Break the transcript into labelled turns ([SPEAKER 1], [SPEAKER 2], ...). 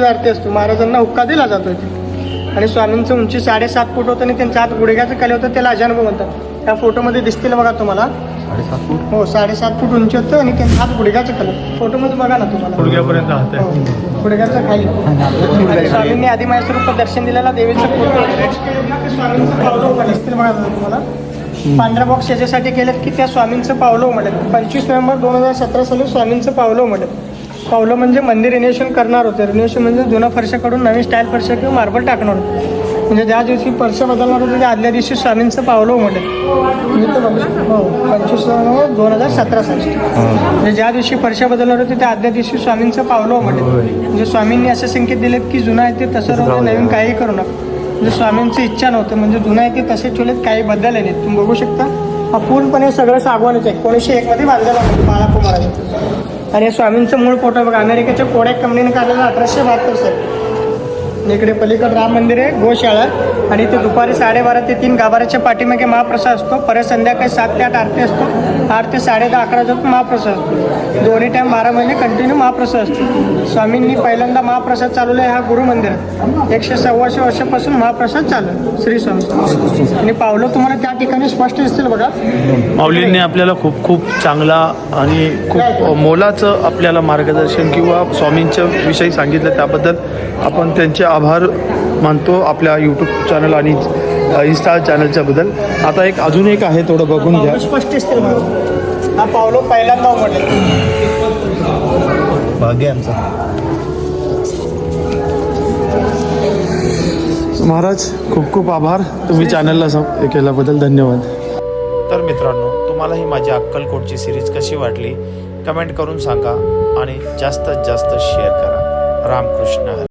[SPEAKER 1] आरती असतो, महाराजांना हुक्का दिला जातो इथे. आणि स्वामींचं उंची 7.5 फूट होतं आणि त्यांच्या हात गुडघ्याचं खाली होतं, त्याला अजानुभव म्हणतात. त्या फोटोमध्ये दिसतील बघा तुम्हाला.
[SPEAKER 2] 7.5 फूट.
[SPEAKER 1] हो, 7.5 फूट उंची होतं आणि त्यांचा हात गुडघ्याचं खाली. फोटोमध्ये बघा ना तुम्हाला
[SPEAKER 3] गुडघ्यापर्यंत हात आहे.
[SPEAKER 1] हो, गुडघ्याचं खाली. आणि स्वामींनी आदिमाया स्वरूपात दर्शन दिलेला देवीचा फोटो स्वामींचं पावलं दिसतील बघा तुम्हाला. पांढरा बॉक्स याच्यासाठी केलं की त्या स्वामींचं पावलं म्हणत. 25 नोव्हेंबर 2017 साली स्वामींचं पावलं म्हणत. पावलं म्हणजे मंदिर रिनोव्हेशन करणार होते. रिनोव्हेशन म्हणजे जुना फरशाकडून नवीन स्टाईल फरशा किंवा मार्बल टाकणार होते. म्हणजे ज्या दिवशी फरशा बदलणार होते त्या आदल्या दिवशी स्वामींचं पावलं म्हणत. हो, 25 नोव्हेंबर 2017 साली. म्हणजे ज्या दिवशी फरशा बदलणार होते त्या आदल्या दिवशी स्वामींचं पावलं म्हणत. म्हणजे स्वामींनी असे संकेत दिलेत की जुना आहे ते तसं राहून नवीन काही करू नका. म्हणजे स्वामींची इच्छा नव्हतं, म्हणजे जुना आहे ते तसे ठेवलेत, काही बदलले नाहीत. तुम्ही बघू शकता हा पूर्णपणे सगळं सागवानच आहे. 1901 मध्ये बांधलेला होतं बाळापूर महाराज. आणि स्वामींचं मूळ फोटो बघा, अमेरिकेच्या कोडॅक कंपनीने काढलेला 1872 साली. इकडे पलीकडे राम मंदिर आहे, गोशाळा. आणि ते दुपारी 12:30 ते 3 गाभाऱ्याच्या पाठीमागे महाप्रसाद असतो. परत संध्याकाळी 7 ते 8 आरती असतो. 8 ते 10:30 11 जो महाप्रसाद असतो. दोन्ही टाईम 12 महिने कंटिन्यू महाप्रसाद असतो. स्वामींनी पहिल्यांदा महाप्रसाद चालवला आहे. हा गुरु मंदिर आहे. 126 वर्षापासून महाप्रसाद चालू आहे श्री स्वामी. आणि पावलं तुम्हाला त्या ठिकाणी स्पष्ट दिसतील बघा.
[SPEAKER 3] माऊलींनी आपल्याला खूप खूप चांगला आणि खूप मोलाचं आपल्याला मार्गदर्शन किंवा स्वामींच्या विषयी सांगितलं, त्याबद्दल आपण त्यांचे आभार मानतो आपल्या यूट्यूब चॅनल आणि इन्स्टा चॅनलच्या बद्दल. आता अजून एक आहे, थोडं बघून घ्या.
[SPEAKER 1] स्पष्ट दिसतील बघा. हा पावलं पहिल्यांदा उमटलं.
[SPEAKER 2] भाग्य आमचा.
[SPEAKER 3] महाराज खूप खूप आभार, तुम्ही चॅनलला हे केल्याबद्दल धन्यवाद. तर मित्रांनो, तुम्हाला ही माझी अक्कलकोटची सिरीज कशी वाटली कमेंट करून सांगा आणि जास्तीत जास्त शेअर करा. रामकृष्ण हरी.